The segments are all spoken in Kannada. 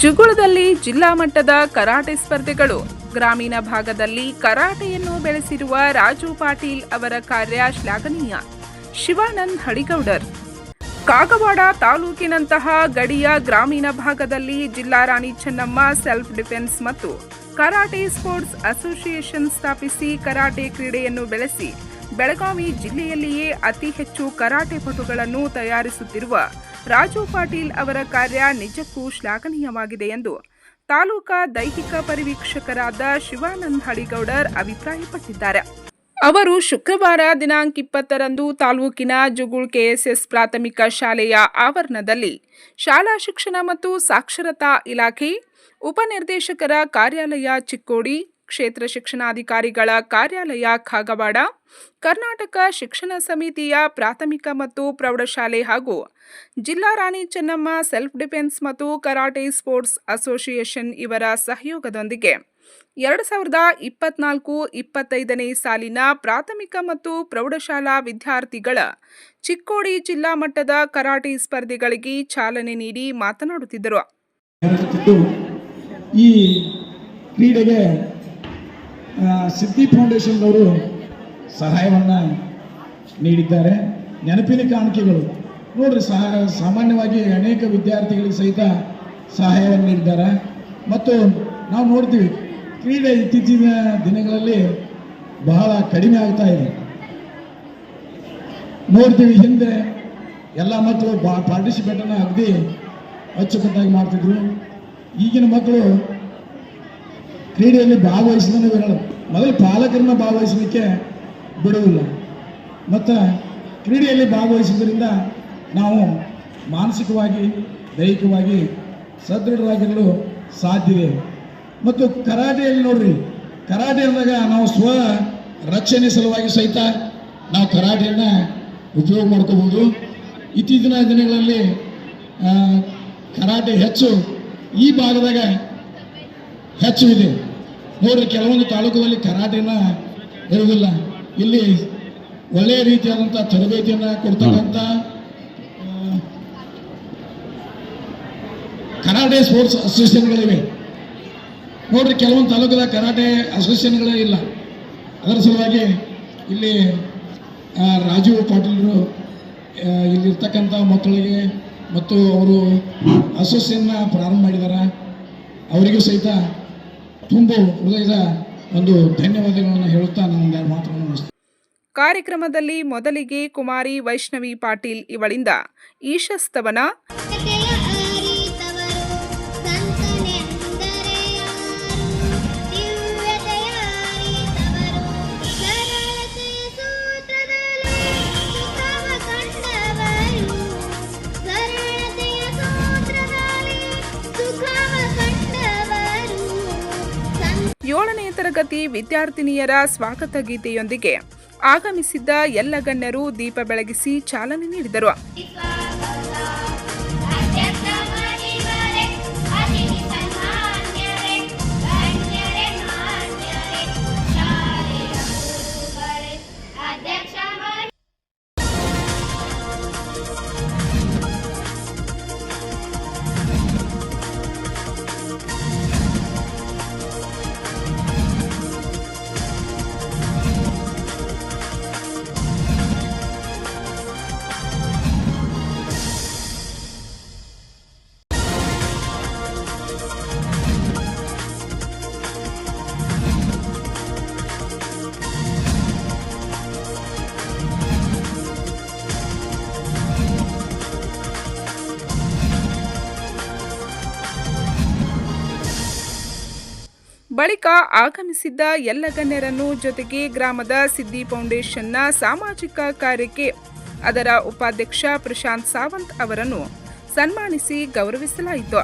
ಜುಗುಳದಲ್ಲಿ ಜಿಲ್ಲಾ ಮಟ್ಟದ ಕರಾಟೆ ಸ್ಪರ್ಧೆಗಳು. ಗ್ರಾಮೀಣ ಭಾಗದಲ್ಲಿ ಕರಾಟೆಯನ್ನು ಬೆಳೆಸಿರುವ ರಾಜು ಪಾಟೀಲ್ ಅವರ ಕಾರ್ಯ ಶ್ಲಾಘನೀಯ. ಶಿವಾನಂದ್ ಹಡಿಗೌಡರ್. ಕಾಗವಾಡ ತಾಲೂಕಿನಂತಹ ಗಡಿಯ ಗ್ರಾಮೀಣ ಭಾಗದಲ್ಲಿ ಜಿಲ್ಲಾ ರಾಣಿ ಚೆನ್ನಮ್ಮ ಸೆಲ್ಫ್ ಡಿಫೆನ್ಸ್ ಮತ್ತು ಕರಾಟೆ ಸ್ಪೋರ್ಟ್ಸ್ ಅಸೋಸಿಯೇಷನ್ ಸ್ಥಾಪಿಸಿ ಕರಾಟೆ ಕ್ರೀಡೆಯನ್ನು ಬೆಳೆಸಿ ಬೆಳಗಾವಿ ಜಿಲ್ಲೆಯಲ್ಲಿಯೇ ಅತಿ ಹೆಚ್ಚು ಕರಾಟೆ ಪಟುಗಳನ್ನು ತಯಾರಿಸುತ್ತಿರುವ ರಾಜು ಪಾಟೀಲ್ ಅವರ ಕಾರ್ಯ ನಿಜಕ್ಕೂ ಶ್ಲಾಘನೀಯವಾಗಿದೆ ಎಂದು ತಾಲೂಕಾ ದೈಹಿಕ ಪರಿವೀಕ್ಷಕರಾದ ಶಿವಾನಂದ್ ಹಡಿಗೌಡರ್ ಅಭಿಪ್ರಾಯಪಟ್ಟಿದ್ದಾರೆ. ಅವರು ಶುಕ್ರವಾರ ದಿನಾಂಕ 20ರಂದು ತಾಲೂಕಿನ ಜುಗುಳ್ ಕೆಎಸ್ಎಸ್ ಪ್ರಾಥಮಿಕ ಶಾಲೆಯ ಆವರಣದಲ್ಲಿ ಶಾಲಾ ಶಿಕ್ಷಣ ಮತ್ತು ಸಾಕ್ಷರತಾ ಇಲಾಖೆ ಉಪನಿರ್ದೇಶಕರ ಕಾರ್ಯಾಲಯ ಚಿಕ್ಕೋಡಿ, ಕ್ಷೇತ್ರ ಶಿಕ್ಷಣಾಧಿಕಾರಿಗಳ ಕಾರ್ಯಾಲಯ ಕಾಗವಾಡ, ಕರ್ನಾಟಕ ಶಿಕ್ಷಣ ಸಮಿತಿಯ ಪ್ರಾಥಮಿಕ ಮತ್ತು ಪ್ರೌಢಶಾಲೆ ಹಾಗೂ ಜಿಲ್ಲಾ ರಾಣಿ ಚೆನ್ನಮ್ಮ ಸೆಲ್ಫ್ ಡಿಫೆನ್ಸ್ ಮತ್ತು ಕರಾಟೆ ಸ್ಪೋರ್ಟ್ಸ್ ಅಸೋಸಿಯೇಷನ್ ಇವರ ಸಹಯೋಗದೊಂದಿಗೆ 2024-25ನೇ ಸಾಲಿನ ಪ್ರಾಥಮಿಕ ಮತ್ತು ಪ್ರೌಢಶಾಲಾ ವಿದ್ಯಾರ್ಥಿಗಳ ಚಿಕ್ಕೋಡಿ ಜಿಲ್ಲಾ ಮಟ್ಟದ ಕರಾಟೆ ಸ್ಪರ್ಧೆಗಳಿಗೆ ಚಾಲನೆ ನೀಡಿ ಮಾತನಾಡುತ್ತಿದ್ದರು. ಈ ಕ್ರೀಡೆಗೆ ಸಿದ್ದಿ ಫೌಂಡೇಶನ್ದವರು ಸಹಾಯವನ್ನು ನೀಡಿದ್ದಾರೆ. ನೆನಪಿನ ಕಾಣಿಕೆಗಳು ನೋಡ್ರಿ, ಸಾಮಾನ್ಯವಾಗಿ ಅನೇಕ ವಿದ್ಯಾರ್ಥಿಗಳಿಗೆ ಸಹಿತ ಸಹಾಯವನ್ನು ನೀಡಿದ್ದಾರೆ. ಮತ್ತು ನಾವು ನೋಡ್ತೀವಿ ಕ್ರೀಡೆ ಇತ್ತೀಚಿನ ದಿನಗಳಲ್ಲಿ ಬಹಳ ಕಡಿಮೆ ಆಗ್ತಾ ಇದೆ. ನೋಡ್ತೀವಿ ಹಿಂದೆ ಎಲ್ಲ ಮಕ್ಕಳು ಪಾರ್ಟಿಸಿಪೇಟನ್ನು ಅಗದಿ ಅಚ್ಚುಕಟ್ಟಾಗಿ ಮಾಡ್ತಿದ್ರು. ಈಗಿನ ಮಕ್ಕಳು ಕ್ರೀಡೆಯಲ್ಲಿ ಭಾಗವಹಿಸಿದನ್ನು ವಿರಳ. ಮೊದಲು ಪಾಲಕರನ್ನ ಭಾಗವಹಿಸಲಿಕ್ಕೆ ಬಿಡುವುದಿಲ್ಲ. ಮತ್ತು ಕ್ರೀಡೆಯಲ್ಲಿ ಭಾಗವಹಿಸುವುದರಿಂದ ನಾವು ಮಾನಸಿಕವಾಗಿ ದೈಹಿಕವಾಗಿ ಸದೃಢರಾಗಿರಲು ಸಾಧ್ಯವಿದೆ. ಮತ್ತು ಕರಾಟೆಯಲ್ಲಿ ನೋಡ್ರಿ, ಕರಾಟೆ ಅಂದಾಗ ನಾವು ಸ್ವ ರಕ್ಷಣೆ ಸಲುವಾಗಿ ಸಹಿತ ನಾವು ಕರಾಟೆಯನ್ನು ಉಪಯೋಗ ಮಾಡ್ಕೋಬೋದು. ಇತ್ತೀಚಿನ ದಿನಗಳಲ್ಲಿ ಕರಾಟೆ ಹೆಚ್ಚು ಈ ಭಾಗದಾಗ ಹೆಚ್ಚು ಇದೆ. ನೋಡ್ರಿ, ಕೆಲವೊಂದು ತಾಲೂಕುಗಳಲ್ಲಿ ಕರಾಟೆನ ಇರುವುದಿಲ್ಲ. ಇಲ್ಲಿ ಒಳ್ಳೆಯ ರೀತಿಯಾದಂಥ ತರಬೇತಿಯನ್ನು ಕೊಡ್ತಕ್ಕಂಥ ಕರಾಟೆ ಸ್ಪೋರ್ಟ್ಸ್ ಅಸೋಸಿಯೇಷನ್ಗಳಿವೆ. ನೋಡ್ರಿ, ಕೆಲವೊಂದು ತಾಲೂಕದ ಕರಾಟೆ ಅಸೋಸಿಯೇಷನ್ಗಳೇ ಇಲ್ಲ. ಅದರ ಸಲುವಾಗಿ ಇಲ್ಲಿ ರಾಜೀವ್ ಪಾಟೀಲರು ಇಲ್ಲಿರ್ತಕ್ಕಂಥ ಮಕ್ಕಳಿಗೆ ಮತ್ತು ಅವರು ಅಸೋಸಿಯೇಷನ್ನ ಪ್ರಾರಂಭ ಮಾಡಿದ್ದಾರೆ. ಅವರಿಗೂ ಸಹಿತ ತುಂಬ ಹೃದಯದ ಒಂದು ಧನ್ಯವಾದಗಳನ್ನು ಹೇಳುತ್ತಾ ನಾನು ಎರಡು ಮಾತುಗಳನ್ನು ಮುಗಿಸ್ತೇನೆ. ಕಾರ್ಯಕ್ರಮದಲ್ಲಿ ಮೊದಲಿಗೆ ಕುಮಾರಿ ವೈಷ್ಣವಿ ಪಾಟೀಲ್ ಇವಳಿಂದ ಈಶಸ್ತವನ, ಏಳನೇ ತರಗತಿ ವಿದ್ಯಾರ್ಥಿನಿಯರ ಸ್ವಾಗತ ಗೀತೆಯೊಂದಿಗೆ ಆಗಮಿಸಿದ್ದ ಎಲ್ಲ ಗಣ್ಯರು ದೀಪ ಬೆಳಗಿಸಿ ಚಾಲನೆ ನೀಡಿದರು. ಬಳಿಕ ಆಗಮಿಸಿದ್ದ ಎಲ್ಲ ಗಣ್ಯರನ್ನು ಜೊತೆಗೆ ಗ್ರಾಮದ ಸಿದ್ದಿ ಫೌಂಡೇಶನ್ನ ಸಾಮಾಜಿಕ ಕಾರ್ಯಕ್ಕೆ ಅದರ ಉಪಾಧ್ಯಕ್ಷ ಪ್ರಶಾಂತ್ ಸಾವಂತ್ ಅವರನ್ನು ಸನ್ಮಾನಿಸಿ ಗೌರವಿಸಲಾಯಿತು.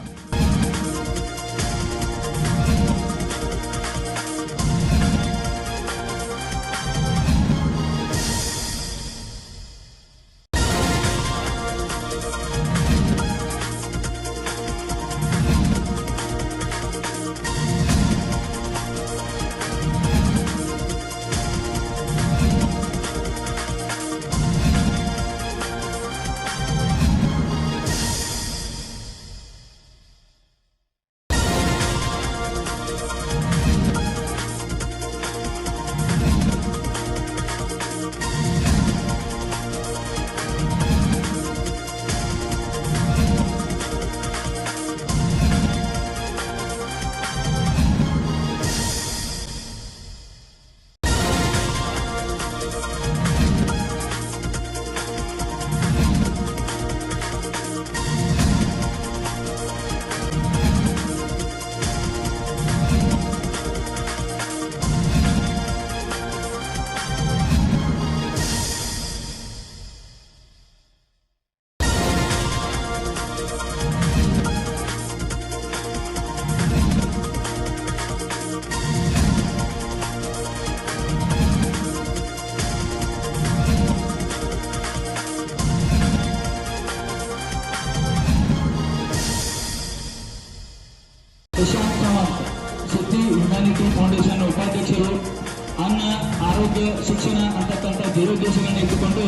ಪ್ರಶಾಂತ್ ಕಾಮತ್, ಸಿದ್ಧಿ ಹ್ಯುಮ್ಯಾನಿಟಿ ಫೌಂಡೇಶನ್ ಉಪಾಧ್ಯಕ್ಷರು, ಅನ್ನ ಆರೋಗ್ಯ ಶಿಕ್ಷಣ ಅಂತಕ್ಕಂಥ ಧ್ಯೇಯೋದ್ದೇಶಗಳನ್ನು ಇಟ್ಟುಕೊಂಡು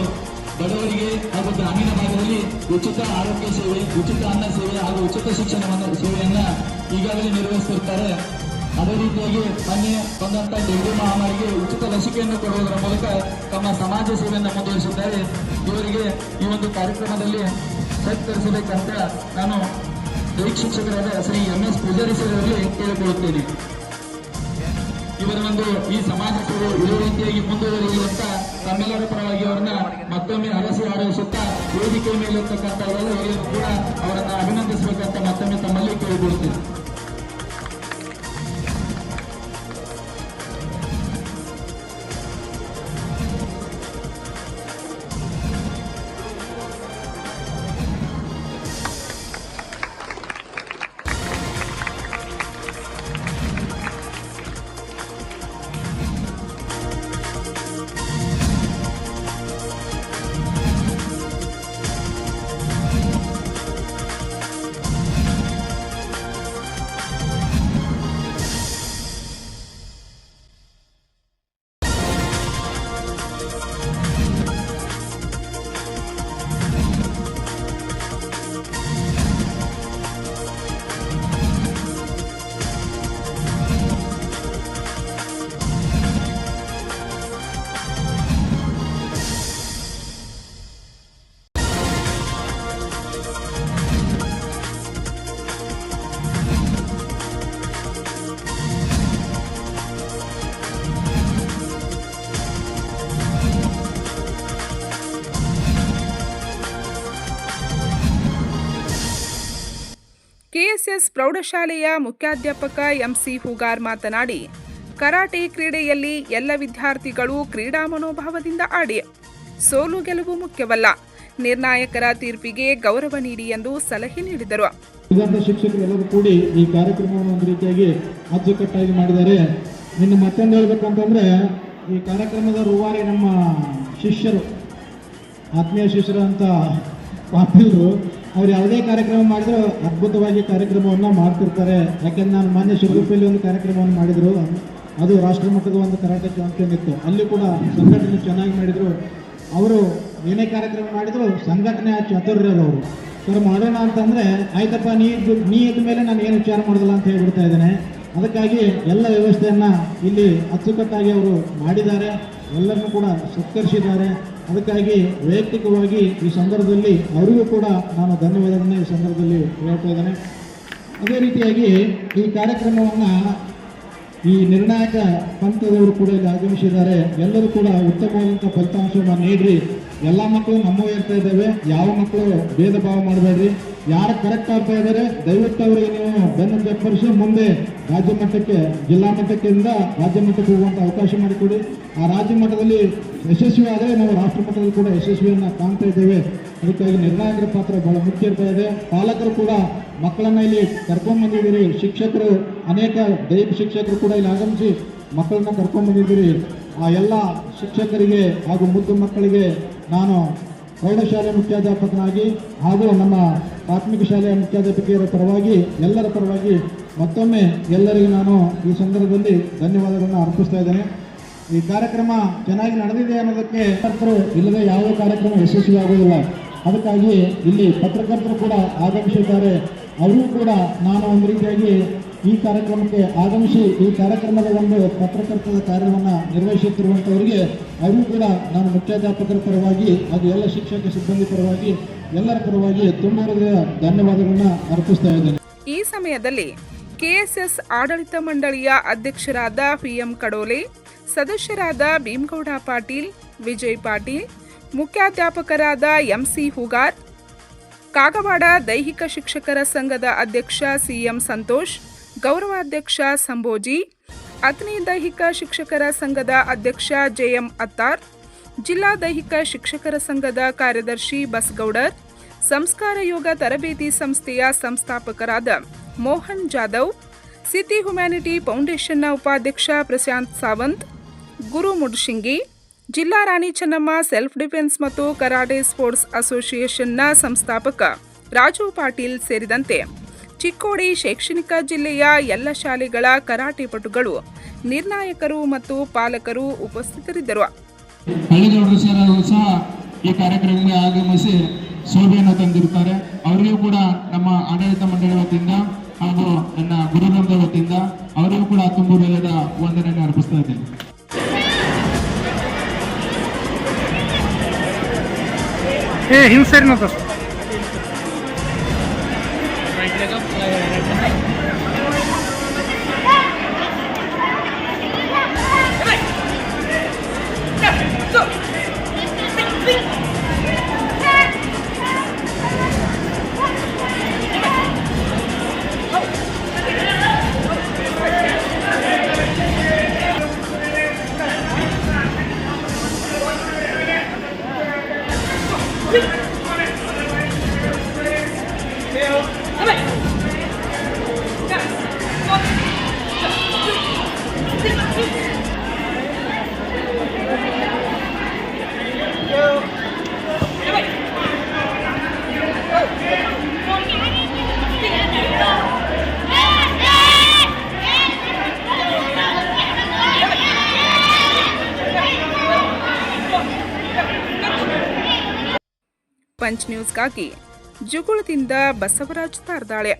ಬಡವರಿಗೆ ಹಾಗೂ ಗ್ರಾಮೀಣ ಭಾಗದಲ್ಲಿ ಉಚಿತ ಆರೋಗ್ಯ ಸೇವೆ, ಉಚಿತ ಅನ್ನ ಸೇವೆ ಹಾಗೂ ಉಚಿತ ಶಿಕ್ಷಣ ಸೇವೆಯನ್ನ ಈಗಾಗಲೇ ನಿರ್ವಹಿಸುತ್ತಿರ್ತಾರೆ. ಅದೇ ರೀತಿಯಾಗಿ ಮೊನ್ನೆ ಬಂದಂತ ಡೆಂಗ್ಯೂ ಮಹಾಮಾರಿಗೆ ಉಚಿತ ಲಸಿಕೆಯನ್ನು ಕೊಡುವುದರ ಮೂಲಕ ತಮ್ಮ ಸಮಾಜ ಸೇವೆಯನ್ನು ಮುಂದುವರಿಸಿದ್ದಾರೆ. ಇವರಿಗೆ ಈ ಒಂದು ಕಾರ್ಯಕ್ರಮದಲ್ಲಿ ಸತ್ಕರಿಸಬೇಕಂತ ನಾನು ದೈಹಿಕ ಶಿಕ್ಷಕರಾದ ಶ್ರೀ MS ಪೂಜಾರಿ ಸರ್ ಅವರಿಗೆ ಕೇಳಿಕೊಳ್ಳುತ್ತೇನೆ. ಇವರ ಒಂದು ಈ ಸಮಾಜ ಸೇವೆ ಇದೇ ರೀತಿಯಾಗಿ ಮುಂದುವರಿಯಲಿ ಅಂತ ತಮ್ಮೆಲ್ಲರ ಪರವಾಗಿ ಅವರನ್ನ ಮತ್ತೊಮ್ಮೆ ಅರಸಿ ಆಡಳಿಸುತ್ತಾ ವೇದಿಕೆ ಮೇಲಿರ್ತಕ್ಕಂಥ ಎಲ್ಲರೂ ಕೂಡ ಅವರನ್ನ ಅಭಿನಂದಿಸಬೇಕಂತ ಮತ್ತೊಮ್ಮೆ ತಮ್ಮಲ್ಲಿ ಕೇಳಿಕೊಳ್ಳುತ್ತೇನೆ. ಕೆಎಸ್ಎಸ್ ಪ್ರೌಢಶಾಲೆಯ ಮುಖ್ಯಾಧ್ಯಾಪಕ MC ಹೂಗಾರ್ ಮಾತನಾಡಿ, ಕರಾಟೆ ಕ್ರೀಡೆಯಲ್ಲಿ ಎಲ್ಲ ವಿದ್ಯಾರ್ಥಿಗಳು ಕ್ರೀಡಾ ಮನೋಭಾವದಿಂದ ಆಡಿ, ಸೋಲು ಗೆಲುವು ಮುಖ್ಯವಲ್ಲ, ನಿರ್ಣಾಯಕರ ತೀರ್ಪಿಗೆ ಗೌರವ ನೀಡಿ ಎಂದು ಸಲಹೆ ನೀಡಿದರು. ಶಿಕ್ಷಕರು ಎಲ್ಲರೂ ಕೂಡಿ ಈ ಕಾರ್ಯಕ್ರಮವನ್ನು ಒಂದು ರೀತಿಯಾಗಿ ಅಚ್ಚುಕಟ್ಟಾಗಿ ಮಾಡಿದ್ದಾರೆ. ಇನ್ನು ಮತ್ತೊಂದು ಹೇಳ್ಬೇಕಂತಂದ್ರೆ, ಈ ಕಾರ್ಯಕ್ರಮದ ರೂವಾರಿ ನಮ್ಮ ಶಿಷ್ಯರು, ಆತ್ಮೀಯ ಶಿಷ್ಯರು ಅಂತ ಪಾಟೀಲರು, ಅವ್ರು ಯಾವುದೇ ಕಾರ್ಯಕ್ರಮ ಮಾಡಿದ್ರು ಅದ್ಭುತವಾಗಿ ಕಾರ್ಯಕ್ರಮವನ್ನು ಮಾಡ್ತಿರ್ತಾರೆ. ಯಾಕೆಂದ್ರೆ ನಾನು ಮಾನ್ಯ ಶಿರಗುಪ್ಪೆಯಲ್ಲಿ ಒಂದು ಕಾರ್ಯಕ್ರಮವನ್ನು ಮಾಡಿದರು, ಅದು ರಾಷ್ಟ್ರ ಮಟ್ಟದ ಒಂದು ಕರಾಟೆ ಚಾಂಪಿಯನ್ ಇತ್ತು. ಅಲ್ಲಿ ಕೂಡ ಸಂಘಟನೆ ಚೆನ್ನಾಗಿ ಮಾಡಿದರು. ಅವರು ಏನೇ ಕಾರ್ಯಕ್ರಮ ಮಾಡಿದ್ರು ಸಂಘಟನೆ ಚತುರ್ಯದವರು. ಸರ್ ಮಾಡೋಣ ಅಂತಂದರೆ ಆಯ್ತಪ್ಪ, ನೀ ಇದ್ದ ಮೇಲೆ ನಾನು ಏನು ವಿಚಾರ ಮಾಡೋದಿಲ್ಲ ಅಂತ ಹೇಳ್ಬಿಡ್ತಾ ಇದ್ದೇನೆ. ಅದಕ್ಕಾಗಿ ಎಲ್ಲ ವ್ಯವಸ್ಥೆಯನ್ನು ಇಲ್ಲಿ ಅಚ್ಚುಕಟ್ಟಾಗಿ ಅವರು ಮಾಡಿದ್ದಾರೆ, ಎಲ್ಲರನ್ನೂ ಕೂಡ ಸತ್ಕರಿಸಿದ್ದಾರೆ. ಅದಕ್ಕಾಗಿ ವೈಯಕ್ತಿಕವಾಗಿ ಈ ಸಂದರ್ಭದಲ್ಲಿ ಅವರಿಗೂ ಕೂಡ ನಾನು ಧನ್ಯವಾದಗಳನ್ನು ಈ ಸಂದರ್ಭದಲ್ಲಿ ಹೇಳ್ತಾ ಇದ್ದೇನೆ. ಅದೇ ರೀತಿಯಾಗಿ ಈ ಕಾರ್ಯಕ್ರಮವನ್ನು ಈ ನಿರ್ಣಾಯಕ ಪಂಥದವರು ಕೂಡ ಇಲ್ಲಿ ಆಗಮಿಸಿದ್ದಾರೆ. ಎಲ್ಲರೂ ಕೂಡ ಉತ್ತಮವಾದಂಥ ಫಲಿತಾಂಶವನ್ನು ನೀಡ್ರಿ. ಎಲ್ಲ ಮಕ್ಕಳು ನಮ್ಮೂ ಇರ್ತಾ ಇದ್ದಾವೆ, ಯಾವ ಮಕ್ಕಳು ಭೇದ ಭಾವ ಮಾಡಬೇಡ್ರಿ. ಯಾರು ಕರೆಕ್ಟ್ ಆಗ್ತಾ ಇದ್ದಾರೆ ದಯವಿಟ್ಟು ಅವರಿಗೆ ನೀವು ಬೆನ್ನು ಚಪ್ಪರಿಸಿ ಮುಂದೆ ರಾಜ್ಯ ಮಟ್ಟಕ್ಕೆ, ಜಿಲ್ಲಾ ಮಟ್ಟಕ್ಕಿಂದ ರಾಜ್ಯ ಮಟ್ಟಕ್ಕೆ ಹೋಗುವಂಥ ಅವಕಾಶ ಮಾಡಿಕೊಡಿ. ಆ ರಾಜ್ಯ ಮಟ್ಟದಲ್ಲಿ ಯಶಸ್ವಿ ಆದರೆ ನಾವು ರಾಷ್ಟ್ರ ಮಟ್ಟದಲ್ಲಿ ಕೂಡ ಯಶಸ್ವಿಯನ್ನು ಕಾಣ್ತಾ ಇದ್ದೇವೆ. ಅದಕ್ಕಾಗಿ ನಿರ್ಣಾಯಕರ ಪಾತ್ರ ಬಹಳ ಮುಖ್ಯ ಇರ್ತಾ ಇದೆ. ಪಾಲಕರು ಕೂಡ ಮಕ್ಕಳನ್ನ ಇಲ್ಲಿ ಕರ್ಕೊಂಡ್ಬಂದಿದ್ದೀರಿ, ಶಿಕ್ಷಕರು ಅನೇಕ ದೈಹಿಕ ಶಿಕ್ಷಕರು ಕೂಡ ಇಲ್ಲಿ ಆಗಮಿಸಿ ಮಕ್ಕಳನ್ನ ಕರ್ಕೊಂಡ್ಬಂದಿದ್ದೀರಿ. ಆ ಎಲ್ಲ ಶಿಕ್ಷಕರಿಗೆ ಹಾಗೂ ಮುದ್ದು ಮಕ್ಕಳಿಗೆ ನಾನು ಪ್ರೌಢಶಾಲೆ ಮುಖ್ಯಾಧ್ಯಾಪಕನಾಗಿ ಹಾಗೂ ನಮ್ಮ ಪ್ರಾಥಮಿಕ ಶಾಲೆಯ ಮುಖ್ಯಾಧ್ಯಾಪಕಿಯರ ಪರವಾಗಿ, ಎಲ್ಲರ ಪರವಾಗಿ ಮತ್ತೊಮ್ಮೆ ಎಲ್ಲರಿಗೂ ನಾನು ಈ ಸಂದರ್ಭದಲ್ಲಿ ಧನ್ಯವಾದಗಳನ್ನು ಅರ್ಪಿಸ್ತಾ ಇದ್ದೇನೆ. ಈ ಕಾರ್ಯಕ್ರಮ ಚೆನ್ನಾಗಿ ನಡೆದಿದೆ ಅನ್ನೋದಕ್ಕೆ ಪತ್ರಕರ್ತರು ಇಲ್ಲದೆ ಯಾವ ಕಾರ್ಯಕ್ರಮ ಯಶಸ್ವಿ ಆಗುವುದಿಲ್ಲ. ಅದಕ್ಕಾಗಿ ಇಲ್ಲಿ ಪತ್ರಕರ್ತರು ಕೂಡ ಆಗಮಿಸಿದ್ದಾರೆ. ಅವರೂ ಕೂಡ ನಾನು ಒಂದು ರೀತಿಯಾಗಿ ಈ ಕಾರ್ಯಕ್ರಮಕ್ಕೆ ಆಗಮಿಸಿ ಈ ಕಾರ್ಯಕ್ರಮದ ಒಂದು ಪತ್ರಕರ್ತರ ಕಾರ್ಯವನ್ನು ನಿರ್ವಹಿಸುತ್ತಿರುವಂಥವರಿಗೆ ಅವರೂ ಕೂಡ ನಾನು ಮುಖ್ಯಾಧ್ಯಾಪಕರ ಪರವಾಗಿ ಹಾಗೂ ಎಲ್ಲ ಶಿಕ್ಷಕ ಸಿಬ್ಬಂದಿ ಪರವಾಗಿ ಎಲ್ಲರ ಪರವಾಗಿ ತುಂಬ ಧನ್ಯವಾದಗಳನ್ನು ಅರ್ಪಿಸ್ತಾ ಇದ್ದೇನೆ. ಈ ಸಮಯದಲ್ಲಿ ಕೆಎಸ್ಎಸ್ ಆಡಳಿತ ಮಂಡಳಿಯ ಅಧ್ಯಕ್ಷರಾದ PM ಕಡೋಲೆ, ಸದಸ್ಯರಾದ ಭೀಮಗೌಡ ಪಾಟೀಲ್, ವಿಜಯ್ ಪಾಟೀಲ್, ಮುಖ್ಯಾಧ್ಯಾಪಕರಾದ MC ಹೂಗಾರ್, ಕಾಗವಾಡ ದೈಹಿಕ ಶಿಕ್ಷಕರ ಸಂಘದ ಅಧ್ಯಕ್ಷ CM ಸಂತೋಷ್, ಗೌರವಾಧ್ಯಕ್ಷ ಸಂಭೋಜಿ, ಅತ್ನಿ ದೈಹಿಕ ಶಿಕ್ಷಕರ ಸಂಘದ ಅಧ್ಯಕ್ಷ JM ಅತ್ತಾರ್, ಜಿಲ್ಲಾ ದೈಹಿಕ ಶಿಕ್ಷಕರ ಸಂಘದ ಕಾರ್ಯದರ್ಶಿ ಬಸಗೌಡರ್, ಸಂಸ್ಕಾರ ಯೋಗ ತರಬೇತಿ ಸಂಸ್ಥೆಯ ಸಂಸ್ಥಾಪಕರಾದ ಮೋಹನ್ ಜಾಧವ್, ಸಿದ್ಧಿ ಹ್ಯುಮ್ಯಾನಿಟಿ ಫೌಂಡೇಶನ್ನ ಉಪಾಧ್ಯಕ್ಷ ಪ್ರಶಾಂತ್ ಸಾವಂತ್, ಗುರು ಮುಡ್ಶಿಂಗಿ, ಜಿಲ್ಲಾ ರಾಣಿ ಚೆನ್ನಮ್ಮ ಸೆಲ್ಫ್ ಡಿಫೆನ್ಸ್ ಮತ್ತು ಕರಾಟೆ ಸ್ಪೋರ್ಟ್ಸ್ ಅಸೋಸಿಯೇಷನ್ನ ಸಂಸ್ಥಾಪಕ ರಾಜು ಪಾಟೀಲ್ ಸೇರಿದಂತೆ ಚಿಕ್ಕೋಡಿ ಶೈಕ್ಷಣಿಕ ಜಿಲ್ಲೆಯ ಎಲ್ಲ ಶಾಲೆಗಳ ಕರಾಟೆ ಪಟುಗಳು, ನಿರ್ಣಾಯಕರು ಮತ್ತು ಪಾಲಕರು ಉಪಸ್ಥಿತರಿದ್ದರು. ಹಳ್ಳಿಗೌಡರು ಸರ್ ಸಹ ಈ ಕಾರ್ಯಕ್ರಮಕ್ಕೆ ಆಗಮಿಸಿ ಶೋಭೆಯನ್ನು ತಂದಿರುತ್ತಾರೆ. ಅವರಿಗೂ ಕೂಡ ನಮ್ಮ ಆಡಳಿತ ಮಂಡಳಿ ವತಿಯಿಂದ ಹಾಗೂ ನನ್ನ ಗುರುವೃಂದ ವತಿಯಿಂದ ಅವರಿಗೂ ಕೂಡ ತುಂಬು ಹೃದಯದ ವಂದನೆಯನ್ನು ಅರ್ಪಿಸ್ತಾ ಇದ್ದೇನೆ. ಪಂಚ್ ನ್ಯೂಸ್ಗಾಗಿ ಜುಗುಳದಿಂದ ಬಸವರಾಜ್ ತಾರ್ದಾಳೆ.